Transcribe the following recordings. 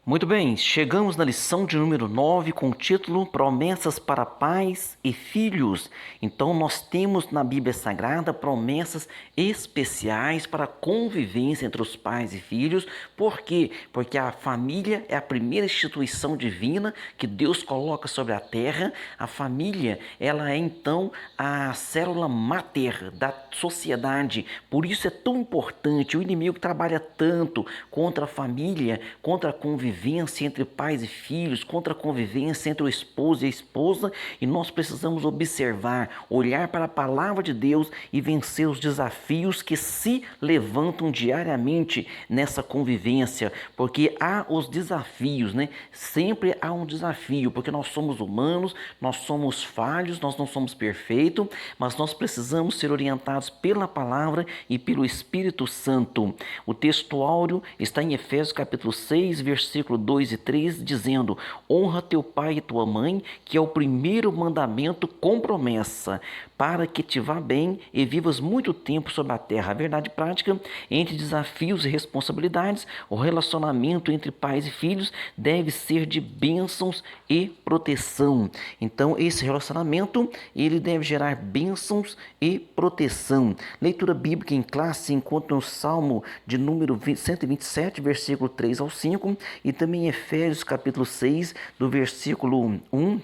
Muito bem, chegamos na lição de número 9 com o título Promessas para pais e filhos. Então, nós temos na Bíblia Sagrada promessas especiais para a convivência entre os pais e filhos. Por quê? Porque a família é a primeira instituição divina que Deus coloca sobre a terra. A família, ela é então a célula máter da sociedade. Por isso é tão importante. O inimigo trabalha tanto contra a família, contra a convivência entre pais e filhos, contra a convivência entre o esposo e a esposa, e nós precisamos observar, olhar para a palavra de Deus e vencer os desafios que se levantam diariamente nessa convivência, porque há os desafios, né? Sempre há um desafio, porque nós somos humanos, nós somos falhos, nós não somos perfeitos, mas nós precisamos ser orientados pela palavra e pelo Espírito Santo. O texto áureo está em Efésios capítulo 6, versículo 2 e 3, dizendo: honra teu pai e tua mãe, que é o primeiro mandamento com promessa, para que te vá bem e vivas muito tempo sobre a terra. A verdade prática, entre desafios e responsabilidades, o relacionamento entre pais e filhos deve ser de bênçãos e proteção. Então, esse relacionamento, ele deve gerar bênçãos e proteção. Leitura bíblica em classe se encontra no Salmo de número 127, versículo 3 ao 5, e também em Efésios capítulo 6, do versículo 1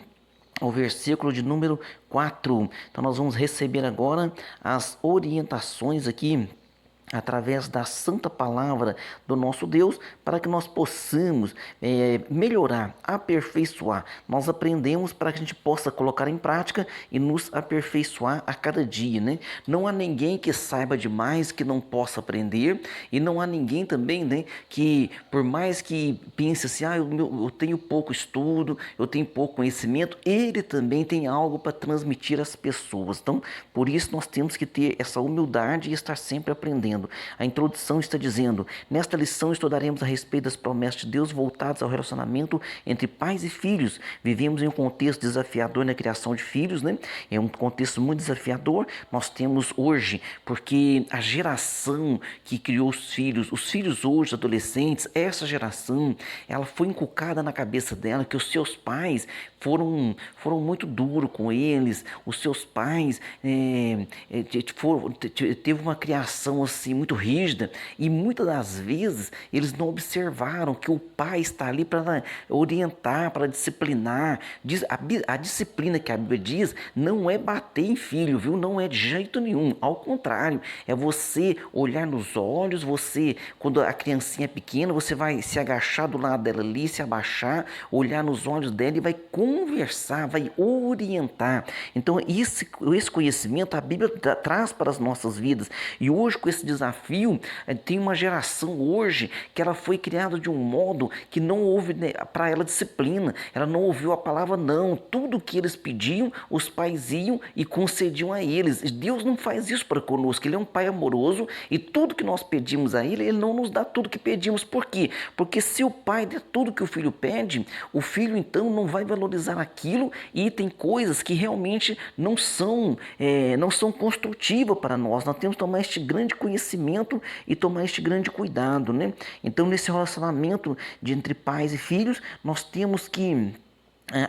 ao versículo de número 4. Então nós vamos receber agora as orientações aqui através da santa palavra do nosso Deus, para que nós possamos melhorar, aperfeiçoar. Nós aprendemos para que a gente possa colocar em prática e nos aperfeiçoar a cada dia, né? Não há ninguém que saiba demais que não possa aprender, e não há ninguém também, né, que por mais que pense assim, eu tenho pouco estudo, eu tenho pouco conhecimento, ele também tem algo para transmitir às pessoas. Então, por isso nós temos que ter essa humildade e estar sempre aprendendo. A introdução está dizendo: nesta lição estudaremos a respeito das promessas de Deus voltadas ao relacionamento entre pais e filhos. Vivemos em um contexto desafiador na criação de filhos, né? É um contexto muito desafiador. Nós temos hoje, porque a geração que criou os filhos hoje, adolescentes, essa geração, ela foi inculcada na cabeça dela que os seus pais foram muito duros com eles, os seus pais teve uma criação assim muito rígida, e muitas das vezes eles não observaram que o pai está ali para orientar, para disciplinar. A disciplina que a Bíblia diz não é bater em filho, viu? Não é de jeito nenhum, ao contrário, é você olhar nos olhos, quando a criancinha é pequena, você vai se agachar do lado dela ali, se abaixar, olhar nos olhos dela e vai conversar, vai orientar. Então esse conhecimento a Bíblia traz para as nossas vidas, e hoje com esse desafio, tem uma geração hoje que ela foi criada de um modo que não houve, né, para ela disciplina, ela não ouviu a palavra não. Tudo que eles pediam, os pais iam e concediam a eles. Deus não faz isso para conosco, Ele é um Pai amoroso, e tudo que nós pedimos a Ele, Ele não nos dá tudo que pedimos. Por quê? Porque se o pai der tudo que o filho pede, o filho então não vai valorizar aquilo, e tem coisas que realmente não são construtivas para nós. Nós temos que tomar este grande conhecimento e tomar este grande cuidado, né? Então, nesse relacionamento entre pais e filhos, nós temos que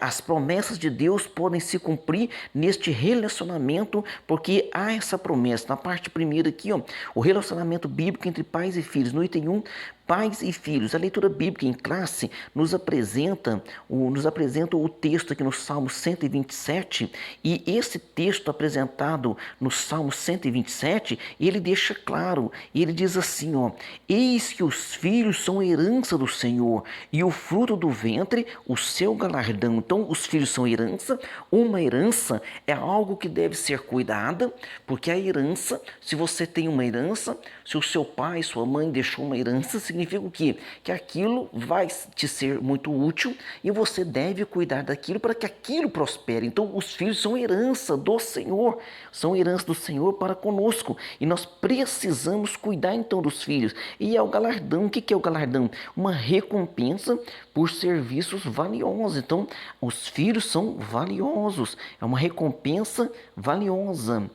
as promessas de Deus podem se cumprir neste relacionamento, porque há essa promessa. Na parte primeira aqui, ó, o relacionamento bíblico entre pais e filhos. No item 1, pais e filhos. A leitura bíblica em classe nos apresenta o texto aqui no Salmo 127, e esse texto apresentado no Salmo 127, ele deixa claro, ele diz assim, ó: eis que os filhos são herança do Senhor, e o fruto do ventre, o seu galardão. Então, os filhos são herança. Uma herança é algo que deve ser cuidada, porque a herança, se você tem uma herança, se o seu pai, sua mãe deixou uma herança, significa o quê? Que aquilo vai te ser muito útil, e você deve cuidar daquilo para que aquilo prospere. Então, os filhos são herança do Senhor, são herança do Senhor para conosco, e nós precisamos cuidar então dos filhos. E é o galardão. O que é o galardão? Uma recompensa por serviços valiosos. Então, os filhos são valiosos, é uma recompensa valiosa.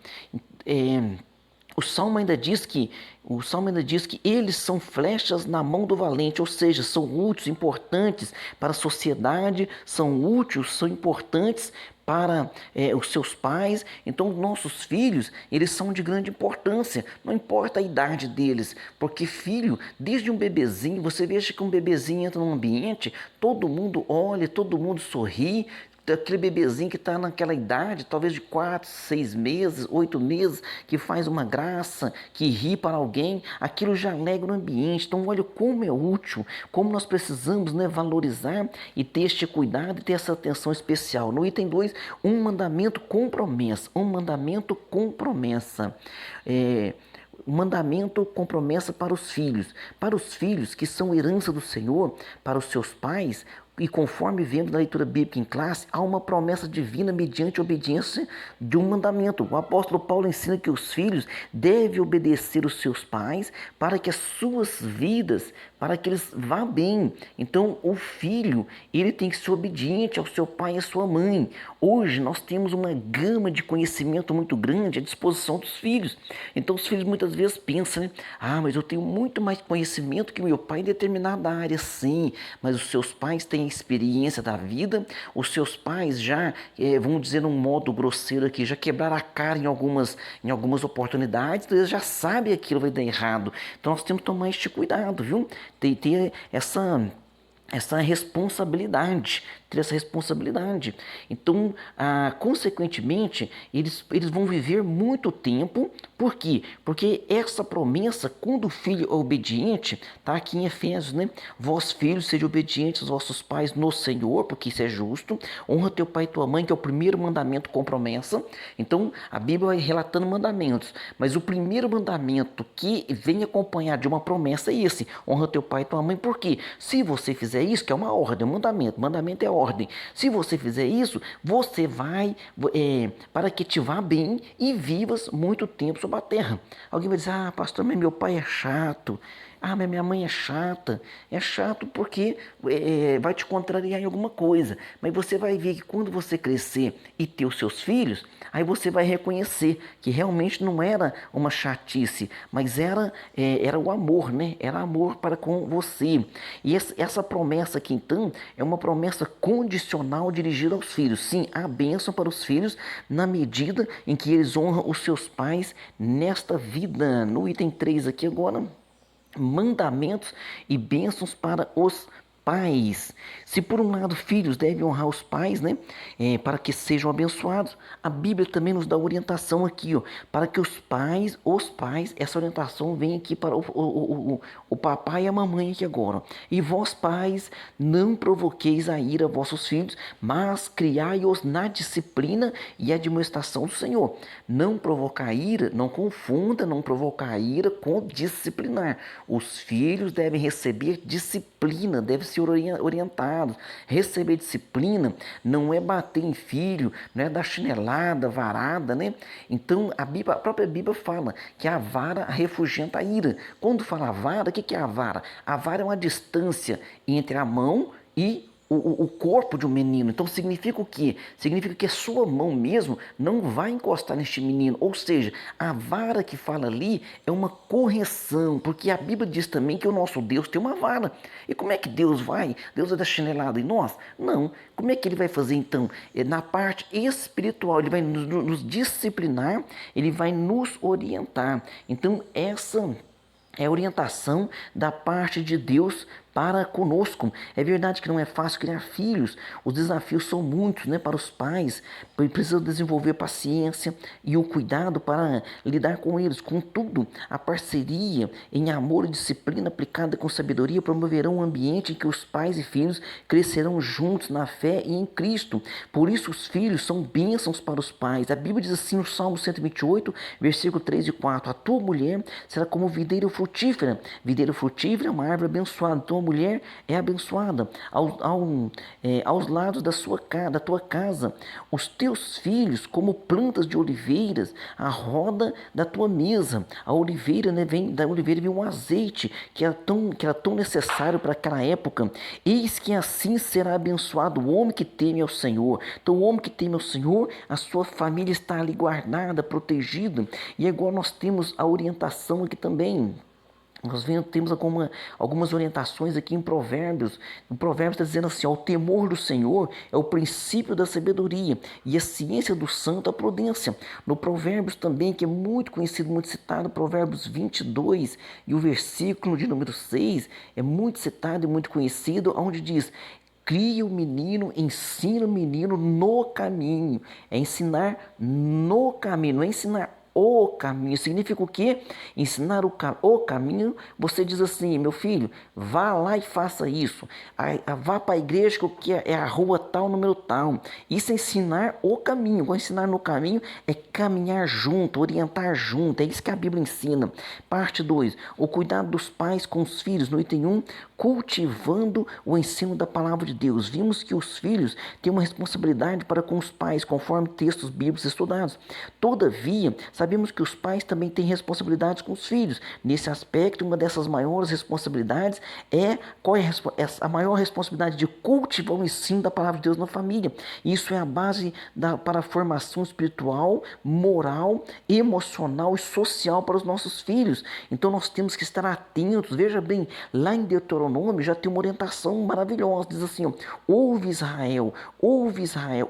O Salmo ainda diz que O Salmo ainda diz que eles são flechas na mão do valente, ou seja, são úteis, importantes para a sociedade, são úteis, são importantes para os seus pais. Então, nossos filhos, eles são de grande importância, não importa a idade deles, porque filho, desde um bebezinho, você veja que um bebezinho entra num ambiente, todo mundo olha, todo mundo sorri, aquele bebezinho que está naquela idade, talvez de 4, 6 meses, 8 meses, que faz uma graça, que ri para alguém, aquilo já alegra o ambiente. Então, olha como é útil, como nós precisamos, né, valorizar e ter este cuidado e ter essa atenção especial. No item 2, um mandamento com promessa. Um mandamento com promessa. Um mandamento com promessa para os filhos. Para os filhos que são herança do Senhor, para os seus pais, e conforme vemos na leitura bíblica em classe, há uma promessa divina mediante a obediência de um mandamento. O apóstolo Paulo ensina que os filhos devem obedecer os seus pais para que as suas vidas, para que eles vá bem. Então, o filho, ele tem que ser obediente ao seu pai e à sua mãe. Hoje, nós temos uma gama de conhecimento muito grande à disposição dos filhos. Então, os filhos muitas vezes pensam, né? Mas eu tenho muito mais conhecimento que meu pai em determinada área. Sim, mas os seus pais têm experiência da vida, os seus pais já, vamos dizer num modo grosseiro aqui, já quebraram a cara em algumas oportunidades, então eles já sabem que aquilo vai dar errado. Então nós temos que tomar este cuidado, viu? Ter essa responsabilidade, ter essa responsabilidade. Então, consequentemente, eles vão viver muito tempo. Por quê? Porque essa promessa, quando o filho é obediente, está aqui em Efésios, né? Vós, filhos, sejam obedientes aos vossos pais no Senhor, porque isso é justo. Honra teu pai e tua mãe, que é o primeiro mandamento com promessa. Então, a Bíblia vai relatando mandamentos, mas o primeiro mandamento que vem acompanhado de uma promessa é esse: honra teu pai e tua mãe. Por quê? Se você fizer isso, que é uma ordem, um mandamento é ordem. Se você fizer isso, você vai, para que te vá bem e vivas muito tempo sobre a terra. Alguém vai dizer, pastor, mas meu pai é chato. Mas minha mãe é chata. É chato porque vai te contrariar em alguma coisa. Mas você vai ver que quando você crescer e ter os seus filhos, aí você vai reconhecer que realmente não era uma chatice, mas era o amor, né? Era amor para com você. E essa promessa aqui, então, é uma promessa condicional dirigida aos filhos. Sim, há bênção para os filhos na medida em que eles honram os seus pais nesta vida. No item 3 aqui agora, mandamentos e bênçãos para os pais. Se por um lado filhos devem honrar os pais, né, para que sejam abençoados, a Bíblia também nos dá orientação aqui, para que os pais, essa orientação vem aqui para o papai e a mamãe aqui agora. E vós pais, não provoqueis a ira a vossos filhos, mas criai-os na disciplina e admoestação do Senhor. Não provocar ira, não confunda, não provocar ira com disciplinar. Os filhos devem receber disciplina, devem ser orientados. Receber disciplina não é bater em filho, não é dar chinelada, varada, né? Então a própria Bíblia fala que a vara refugenta a ira. Quando fala vara, o que é a vara? A vara é uma distância entre a mão e o corpo de um menino. Então significa o quê? Significa que a sua mão mesmo não vai encostar neste menino. Ou seja, a vara que fala ali é uma correção, porque a Bíblia diz também que o nosso Deus tem uma vara. E como é que Deus vai? Deus vai dar chinelada em nós? Não. Como é que ele vai fazer então? Na parte espiritual, ele vai nos disciplinar, ele vai nos orientar. Então essa é a orientação da parte de Deus para conosco. É verdade que não é fácil criar filhos, os desafios são muitos, né, para os pais, precisam desenvolver paciência e o cuidado para lidar com eles. Contudo, a parceria em amor e disciplina aplicada com sabedoria promoverão um ambiente em que os pais e filhos crescerão juntos na fé e em Cristo. Por isso os filhos são bênçãos para os pais. A Bíblia diz assim no Salmo 128, versículo 3 e 4, a tua mulher será como videira frutífera. Videira frutífera é uma árvore abençoada. Então a mulher é abençoada aos lados da tua casa. Os teus filhos como plantas de oliveiras, a roda da tua mesa. A oliveira, né, da oliveira vem um azeite que era tão necessário para aquela época. Eis que assim será abençoado o homem que teme ao Senhor. Então o homem que teme ao Senhor, a sua família está ali guardada, protegida. E agora nós temos a orientação aqui também Temos algumas orientações aqui em Provérbios. O Provérbios está dizendo assim: ó, o temor do Senhor é o princípio da sabedoria, e a ciência do santo a prudência. No Provérbios também, que é muito conhecido, muito citado, Provérbios 22 e o versículo de número 6 é muito citado e muito conhecido, onde diz: cria o menino, ensina o menino no caminho. É ensinar no caminho, não é ensinar o caminho. Significa o quê? Ensinar o caminho. Você diz assim: meu filho, vá lá e faça isso. Vá para a igreja, que é a rua tal, número tal. Isso é ensinar o caminho. Vou ensinar no caminho é caminhar junto, orientar junto. É isso que a Bíblia ensina. Parte 2. O cuidado dos pais com os filhos. No item 1, cultivando o ensino da palavra de Deus. Vimos que os filhos têm uma responsabilidade para com os pais, conforme textos bíblicos estudados. Todavia, sabemos que os pais também têm responsabilidades com os filhos. Nesse aspecto, uma dessas maiores responsabilidades qual é a maior responsabilidade de cultivar o ensino da palavra de Deus na família. Isso é a base para a formação espiritual, moral, emocional e social para os nossos filhos. Então nós temos que estar atentos. Veja bem, lá em Deuteronômio já tem uma orientação maravilhosa. Diz assim: ó, ouve Israel,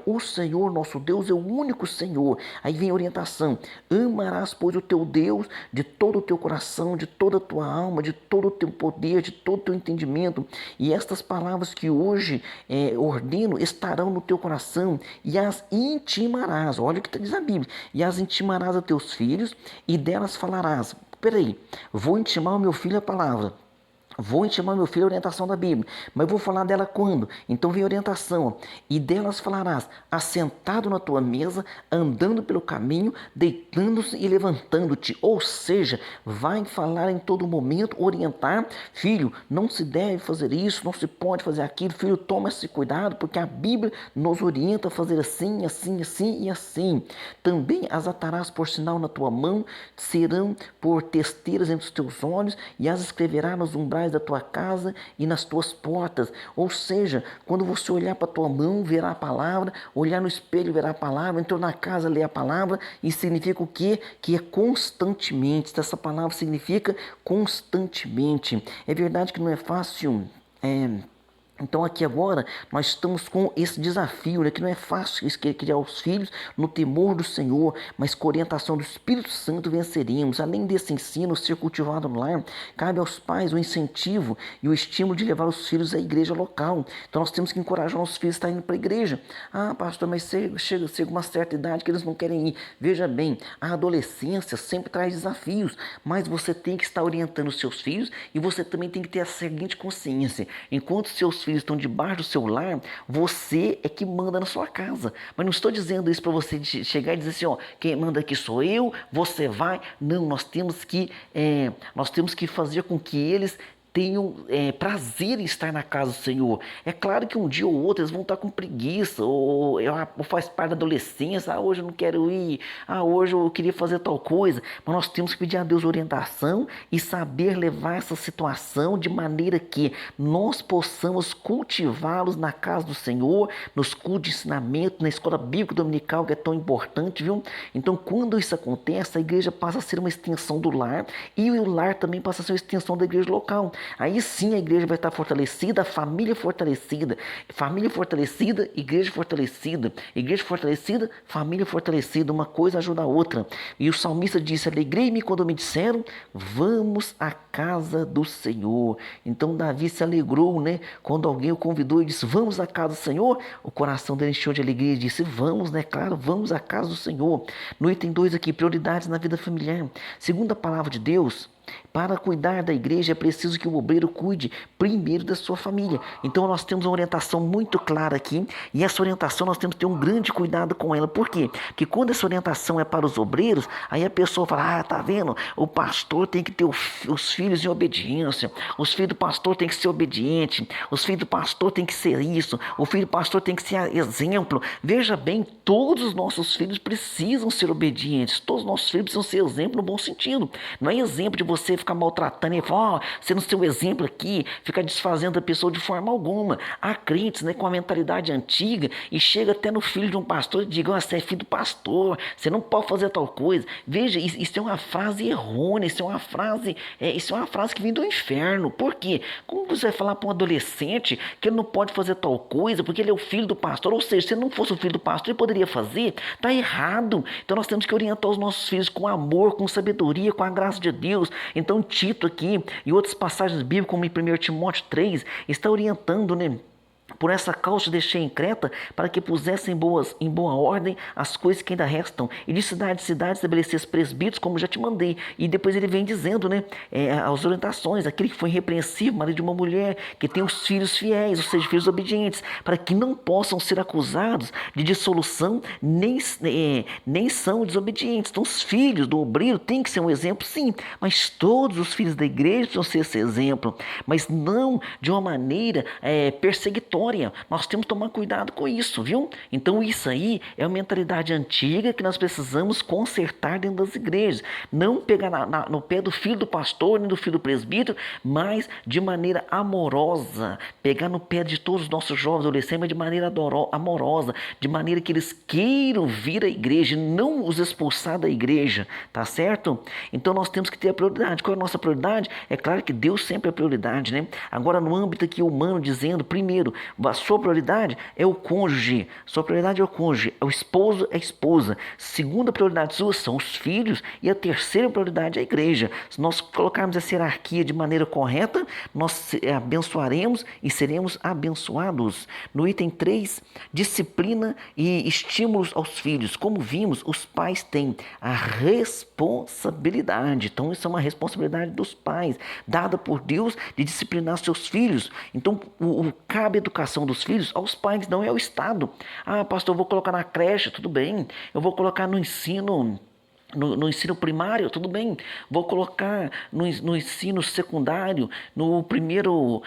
o Senhor nosso Deus é o único Senhor. Aí vem a orientação: amarás, pois, o teu Deus de todo o teu coração, de toda a tua alma, de todo o teu poder, de todo o teu entendimento. E estas palavras que hoje ordeno estarão no teu coração, e as intimarás. Olha o que diz a Bíblia: e as intimarás a teus filhos, e delas falarás. Peraí, vou intimar o meu filho a palavra. Vou intimar meu filho a orientação da Bíblia, mas vou falar dela quando? Então vem a orientação: e delas falarás, assentado na tua mesa, andando pelo caminho, deitando-se e levantando-te. Ou seja, vai falar em todo momento, orientar: filho, não se deve fazer isso, não se pode fazer aquilo, filho, toma esse cuidado, porque a Bíblia nos orienta a fazer assim, assim, assim e assim. Também as atarás por sinal na tua mão, serão por testeiras entre os teus olhos, e as escreverás nos umbrais da tua casa e nas tuas portas. Ou seja, quando você olhar para a tua mão, verá a palavra, olhar no espelho, verá a palavra, entrou na casa, lê a palavra. E significa o quê? Que é constantemente. Essa palavra significa constantemente. É verdade que não é fácil. Então aqui agora nós estamos com esse desafio, né, que não é fácil criar os filhos no temor do Senhor, mas com orientação do Espírito Santo venceremos. Além desse ensino ser cultivado no lar, cabe aos pais o incentivo e o estímulo de levar os filhos à igreja local. Então nós temos que encorajar os filhos a estar indo para a igreja. Ah, pastor, mas chega uma certa idade que eles não querem ir. Veja bem, a adolescência sempre traz desafios, mas você tem que estar orientando os seus filhos, e você também tem que ter a seguinte consciência: enquanto seus filhos estão debaixo do seu lar, você é que manda na sua casa. Mas não estou dizendo isso para você chegar e dizer assim: ó, quem manda aqui sou eu, você vai. Não, nós temos que fazer com que eles tenham prazer em estar na casa do Senhor. É claro que um dia ou outro eles vão estar com preguiça, ou faz parte da adolescência: hoje eu não quero ir, hoje eu queria fazer tal coisa. Mas nós temos que pedir a Deus orientação e saber levar essa situação de maneira que nós possamos cultivá-los na casa do Senhor, nos cultos de ensinamento, na escola bíblica dominical, que é tão importante, viu? Então, quando isso acontece, a igreja passa a ser uma extensão do lar, e o lar também passa a ser uma extensão da igreja local. Aí sim a igreja vai estar fortalecida, a família fortalecida, igreja fortalecida, família fortalecida, uma coisa ajuda a outra. E o salmista disse: alegrei-me quando me disseram, vamos à casa do Senhor. Então Davi se alegrou, né? Quando alguém o convidou e disse: vamos à casa do Senhor, o coração dele encheu de alegria e disse: vamos, né? Claro, vamos à casa do Senhor. No item 2 aqui, prioridades na vida familiar. Segundo a palavra de Deus, para cuidar da igreja é preciso que o obreiro cuide primeiro da sua família. Então nós temos uma orientação muito clara aqui, e essa orientação nós temos que ter um grande cuidado com ela. Por quê? Porque quando essa orientação é para os obreiros, aí a pessoa fala: tá vendo? O pastor tem que ter os filhos em obediência, os filhos do pastor tem que ser obediente, os filhos do pastor tem que ser isso, o filho do pastor tem que ser exemplo. Veja bem, todos os nossos filhos precisam ser obedientes, todos os nossos filhos precisam ser exemplo no bom sentido. Não é exemplo de você ficar maltratando ele, falar, ó, sendo seu exemplo aqui, ficar desfazendo a pessoa de forma alguma. Há crentes, né, com a mentalidade antiga e chega até no filho de um pastor e diga, ó, você é filho do pastor, você não pode fazer tal coisa. Veja, isso é uma frase errônea, isso é uma frase que vem do inferno. Por quê? Como você vai falar para um adolescente que ele não pode fazer tal coisa porque ele é o filho do pastor? Ou seja, se ele não fosse o filho do pastor, ele poderia fazer? Está errado. Então nós temos que orientar os nossos filhos com amor, com sabedoria, com a graça de Deus. Então Tito aqui e outras passagens bíblicas, como em 1 Timóteo 3, está orientando, né? Por essa causa te deixei em Creta, para que pusessem em boa ordem as coisas que ainda restam. E de cidade em cidade estabelecesse presbíteros, como já te mandei. E depois ele vem dizendo, né, as orientações, aquele que foi irrepreensível, marido de uma mulher, que tem os filhos fiéis, ou seja, filhos obedientes, para que não possam ser acusados de dissolução, nem são desobedientes. Então os filhos do obreiro têm que ser um exemplo, sim, mas todos os filhos da igreja precisam ser esse exemplo, mas não de uma maneira perseguitória. Nós temos que tomar cuidado com isso, viu? Então isso aí é uma mentalidade antiga que nós precisamos consertar dentro das igrejas. Não pegar no pé do filho do pastor, nem do filho do presbítero, mas de maneira amorosa. Pegar no pé de todos os nossos jovens adolescentes, mas de maneira amorosa, de maneira que eles queiram vir à igreja, não os expulsar da igreja, tá certo? Então nós temos que ter a prioridade. Qual é a nossa prioridade? É claro que Deus sempre é prioridade, né? Agora no âmbito aqui humano, dizendo, primeiro, a sua prioridade é o cônjuge, sua prioridade é o cônjuge, é o esposo, é a esposa. Segunda prioridade sua são os filhos e a terceira prioridade é a igreja. Se nós colocarmos essa hierarquia de maneira correta, nós abençoaremos e seremos abençoados. No item 3, disciplina e estímulos aos filhos. Como vimos, os pais têm a responsabilidade. Então isso é uma responsabilidade dos pais, dada por Deus de disciplinar seus filhos. Então cabe a educação dos filhos aos pais, não é ao Estado. Ah, pastor, eu vou colocar na creche, tudo bem. Eu vou colocar no ensino ensino primário, tudo bem. Vou colocar no ensino secundário, no primeiro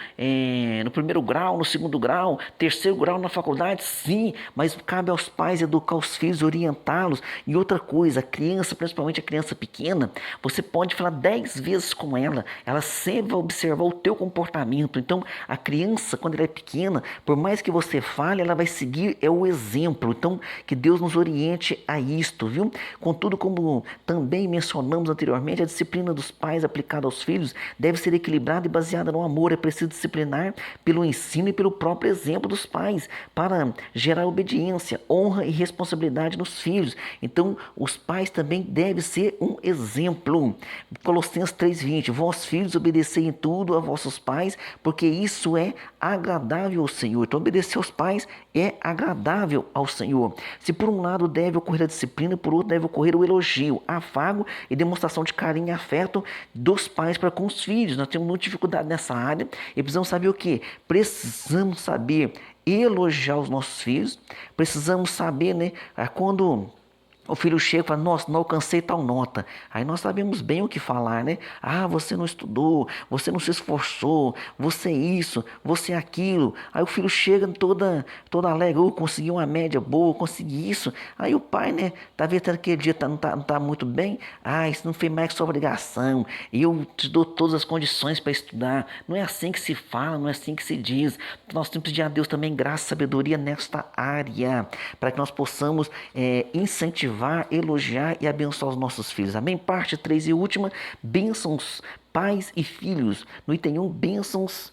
grau, no segundo grau, terceiro grau na faculdade, sim, mas cabe aos pais educar os filhos, orientá-los. E outra coisa, a criança, principalmente a criança pequena, você pode falar 10 vezes com ela sempre vai observar o teu comportamento. Então, a criança, quando ela é pequena, por mais que você fale, ela vai seguir o exemplo. Então, que Deus nos oriente a isto, viu? Contudo, como também mencionamos anteriormente, a disciplina dos pais aplicada aos filhos deve ser equilibrada e baseada no amor. É preciso disciplinar pelo ensino e pelo próprio exemplo dos pais para gerar obediência, honra e responsabilidade nos filhos. Então, os pais também devem ser um exemplo. Colossenses 3:20, vós filhos obedecei em tudo a vossos pais, porque isso é agradável ao Senhor. Então, obedecer aos pais é agradável ao Senhor. Se por um lado deve ocorrer a disciplina, por outro deve ocorrer o elogio, afago e demonstração de carinho e afeto dos pais para com os filhos. Nós temos muita dificuldade nessa área e precisamos saber o quê? Precisamos saber elogiar os nossos filhos, precisamos saber, né, quando o filho chega e fala, nossa, não alcancei tal nota. Aí nós sabemos bem o que falar, né? Ah, você não estudou, você não se esforçou, você é isso, você é aquilo. Aí o filho chega toda alegre, consegui uma média boa, consegui isso. Aí o pai, né, tá vendo que aquele dia não tá muito bem. Ah, isso não fez mais que sua obrigação. E eu te dou todas as condições para estudar. Não é assim que se fala, não é assim que se diz. Nós temos que pedir a Deus também graça e sabedoria nesta área, para que nós possamos incentivar, elogiar e abençoar os nossos filhos. Amém? Parte 3 e última, bênçãos, pais e filhos. No item 1, bênçãos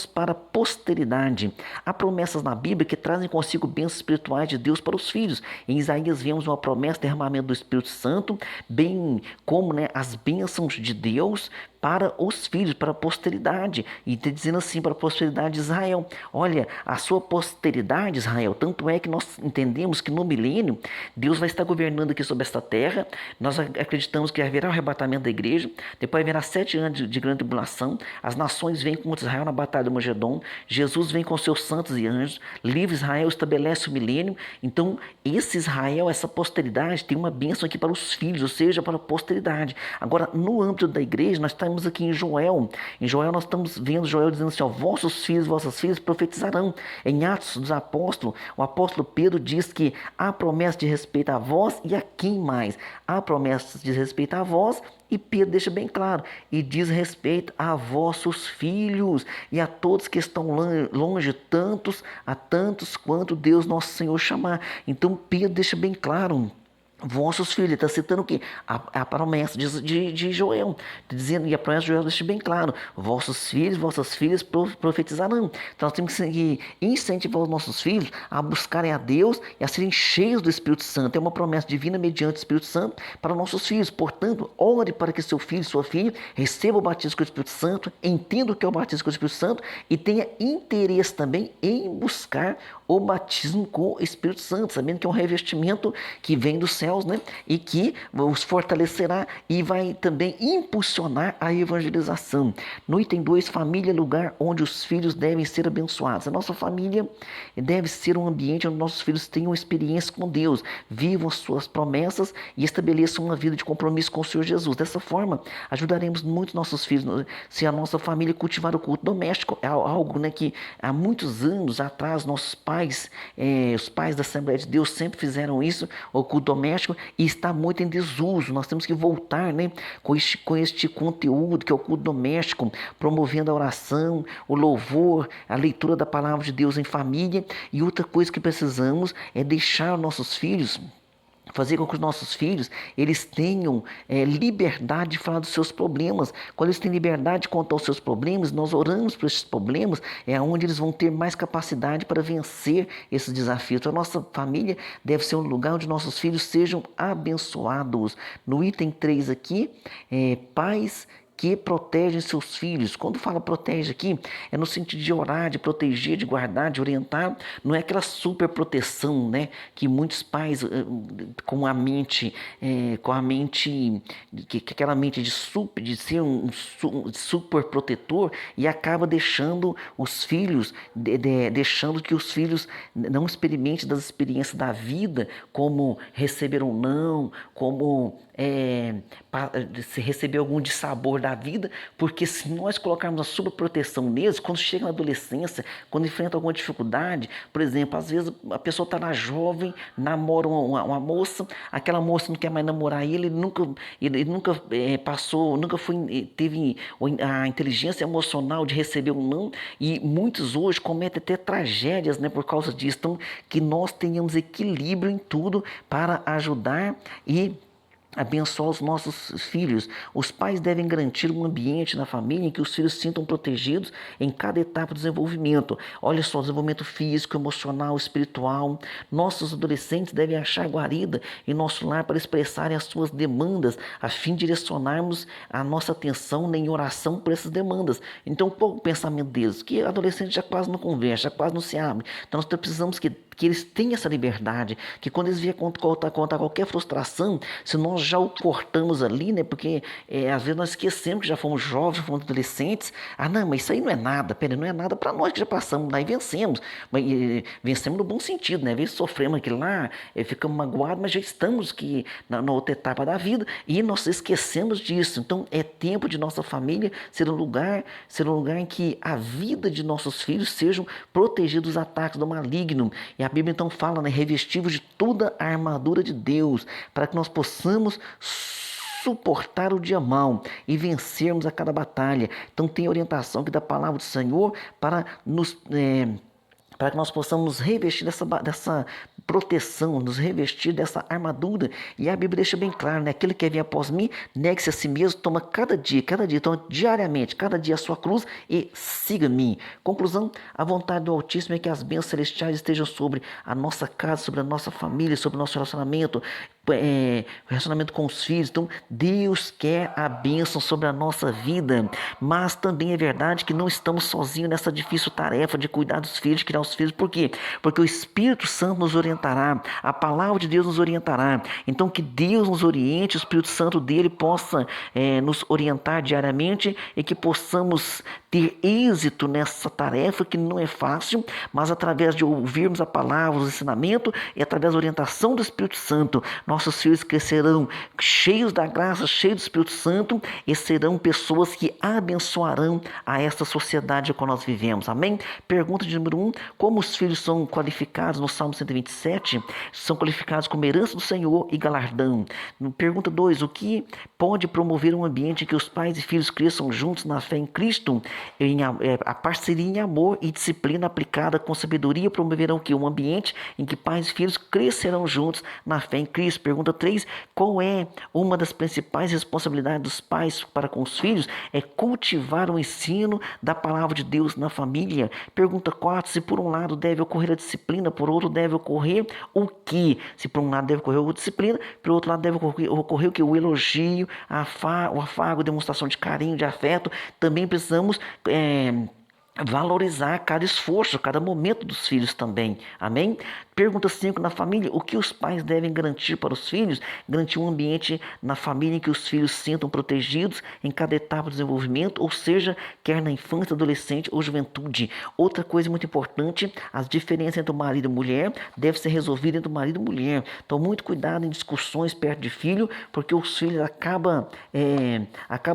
para a posteridade. Há promessas na Bíblia que trazem consigo bênçãos espirituais de Deus para os filhos. Em Isaías vemos uma promessa de derramamento do Espírito Santo, bem como, né, as bênçãos de Deus para os filhos, para a posteridade. E está dizendo assim, para a posteridade de Israel. Olha, a sua posteridade, Israel, tanto é que nós entendemos que no milênio, Deus vai estar governando aqui sobre esta terra. Nós acreditamos que haverá o arrebatamento da igreja, depois haverá 7 anos de grande tribulação, as nações vêm contra Israel na batalha do Magedon, Jesus vem com seus santos e anjos, livre Israel estabelece o milênio. Então, esse Israel, essa posteridade, tem uma bênção aqui para os filhos, ou seja, para a posteridade. Agora, no âmbito da igreja, nós estamos aqui em Joel. Em Joel nós estamos vendo Joel dizendo assim, ó, vossos filhos, vossas filhas profetizarão. Em Atos dos Apóstolos, o apóstolo Pedro diz que há promessa de respeito a vós e a quem mais? Há promessa de respeito a vós e Pedro deixa bem claro, e diz respeito a vossos filhos e a todos que estão longe, a tantos quanto Deus nosso Senhor chamar. Então Pedro deixa bem claro, vossos filhos, ele está citando o quê? A promessa de Joel, dizendo, e a promessa de Joel deixa bem claro, vossos filhos, vossas filhas profetizarão. Então nós temos que incentivar os nossos filhos a buscarem a Deus e a serem cheios do Espírito Santo. É uma promessa divina mediante o Espírito Santo para nossos filhos. Portanto, ore para que seu filho, sua filha, receba o batismo com o Espírito Santo, entenda o que é o batismo com o Espírito Santo e tenha interesse também em buscar o batismo com o Espírito Santo, sabendo que é um revestimento que vem do céu, né? E que os fortalecerá e vai também impulsionar a evangelização. No item 2, família, lugar onde os filhos devem ser abençoados. A nossa família deve ser um ambiente onde nossos filhos tenham experiência com Deus, vivam suas promessas e estabeleçam uma vida de compromisso com o Senhor Jesus. Dessa forma, ajudaremos muito nossos filhos. Se a nossa família cultivar o culto doméstico, é algo, né, que há muitos anos atrás nossos pais, os pais da Assembleia de Deus sempre fizeram isso, o culto doméstico, e está muito em desuso. Nós temos que voltar, né, com este conteúdo que é o culto doméstico, promovendo a oração, o louvor, a leitura da palavra de Deus em família. E outra coisa que precisamos é deixar nossos filhos, fazer com que os nossos filhos eles tenham liberdade de falar dos seus problemas. Quando eles têm liberdade de contar os seus problemas, nós oramos por esses problemas, é onde eles vão ter mais capacidade para vencer esses desafios. Então, a nossa família deve ser um lugar onde nossos filhos sejam abençoados. No item 3 aqui, pais que protegem seus filhos. Quando fala protege aqui, é no sentido de orar, de proteger, de guardar, de orientar. Não é aquela super proteção, né, que muitos pais com a mente, aquela mente de ser um super protetor, e acaba deixando os filhos, deixando que os filhos não experimentem das experiências da vida, como receber um não, como se receber algum dissabor da vida, porque se nós colocarmos a sobreproteção neles, quando chega na adolescência, quando enfrenta alguma dificuldade, por exemplo, às vezes a pessoa está jovem, namora uma moça, aquela moça não quer mais namorar ele nunca teve a inteligência emocional de receber um não, e muitos hoje cometem até tragédias, né, por causa disso. Então, que nós tenhamos equilíbrio em tudo para ajudar e abençoar os nossos filhos. Os pais devem garantir um ambiente na família em que os filhos se sintam protegidos em cada etapa do desenvolvimento. Olha só, desenvolvimento físico, emocional, espiritual. Nossos adolescentes devem achar guarida em nosso lar para expressarem as suas demandas, a fim de direcionarmos a nossa atenção em oração por essas demandas. Então, qual o pensamento deles? Que adolescente já quase não conversa, já quase não se abre. Então, nós precisamos que eles tenham essa liberdade, que quando eles vierem contar qualquer frustração, se nós já o cortamos ali, né? Porque às vezes nós esquecemos que já fomos jovens, já fomos adolescentes. Ah, não, mas isso aí não é nada, não é nada para nós que já passamos lá e vencemos. Mas vencemos no bom sentido, né? Às vezes sofremos aquilo lá, ficamos magoados, mas já estamos aqui na outra etapa da vida e nós esquecemos disso. Então é tempo de nossa família ser um lugar em que a vida de nossos filhos sejam protegidos dos ataques do maligno. E a Bíblia então fala, né, revestivos de toda a armadura de Deus, para que nós possamos suportar o dia mau e vencermos a cada batalha. Então tem orientação aqui da palavra do Senhor para que nós possamos nos revestir dessa proteção, nos revestir dessa armadura. E a Bíblia deixa bem claro, né? Aquele que vem após mim, negue-se a si mesmo, toma cada dia, toma diariamente, cada dia a sua cruz e siga-me. Conclusão, a vontade do Altíssimo é que as bênçãos celestiais estejam sobre a nossa casa, sobre a nossa família, sobre o nosso relacionamento com os filhos. Então Deus quer a bênção sobre a nossa vida, mas também é verdade que não estamos sozinhos nessa difícil tarefa de cuidar dos filhos, de criar os filhos. Por quê? Porque o Espírito Santo nos orientará, a palavra de Deus nos orientará. Então que Deus nos oriente, o Espírito Santo dele possa nos orientar diariamente e que possamos ter êxito nessa tarefa que não é fácil, mas através de ouvirmos a palavra, os ensinamentos e através da orientação do Espírito Santo, nossos filhos crescerão cheios da graça, cheios do Espírito Santo e serão pessoas que abençoarão a esta sociedade a qual nós vivemos. Amém? Pergunta de número 1, como os filhos são qualificados no Salmo 127? São qualificados como herança do Senhor e galardão. Pergunta 2, o que pode promover um ambiente em que os pais e filhos cresçam juntos na fé em Cristo? A parceria em amor e disciplina aplicada com sabedoria promoverão que um ambiente em que pais e filhos crescerão juntos na fé em Cristo. Pergunta 3, qual é uma das principais responsabilidades dos pais para com os filhos? É cultivar o ensino da palavra de Deus na família. Pergunta 4, se por um lado deve ocorrer a disciplina, por outro deve ocorrer o que? Se por um lado deve ocorrer a disciplina, por outro lado deve ocorrer o que? O elogio, o afago, a demonstração de carinho, de afeto. Também precisamos valorizar cada esforço, cada momento dos filhos também. Amém? Pergunta 5, na família, o que os pais devem garantir para os filhos? Garantir um ambiente na família em que os filhos se sintam protegidos em cada etapa do desenvolvimento, ou seja, quer na infância, adolescente ou juventude. Outra coisa muito importante, as diferenças entre o marido e a mulher devem ser resolvidas entre o marido e a mulher. Então, muito cuidado em discussões perto de filho, porque os filhos acabam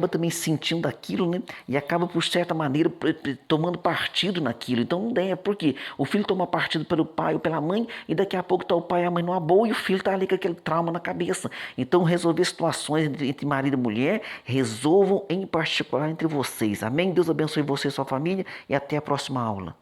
também sentindo aquilo, né? E acaba, por certa maneira, tomando partido naquilo. Então, não deve, porque o filho toma partido pelo pai ou pela mãe, e daqui a pouco está o pai e a mãe numa boa e o filho está ali com aquele trauma na cabeça. Então, resolver situações entre marido e mulher, resolvam em particular entre vocês. Amém? Deus abençoe você e sua família e até a próxima aula.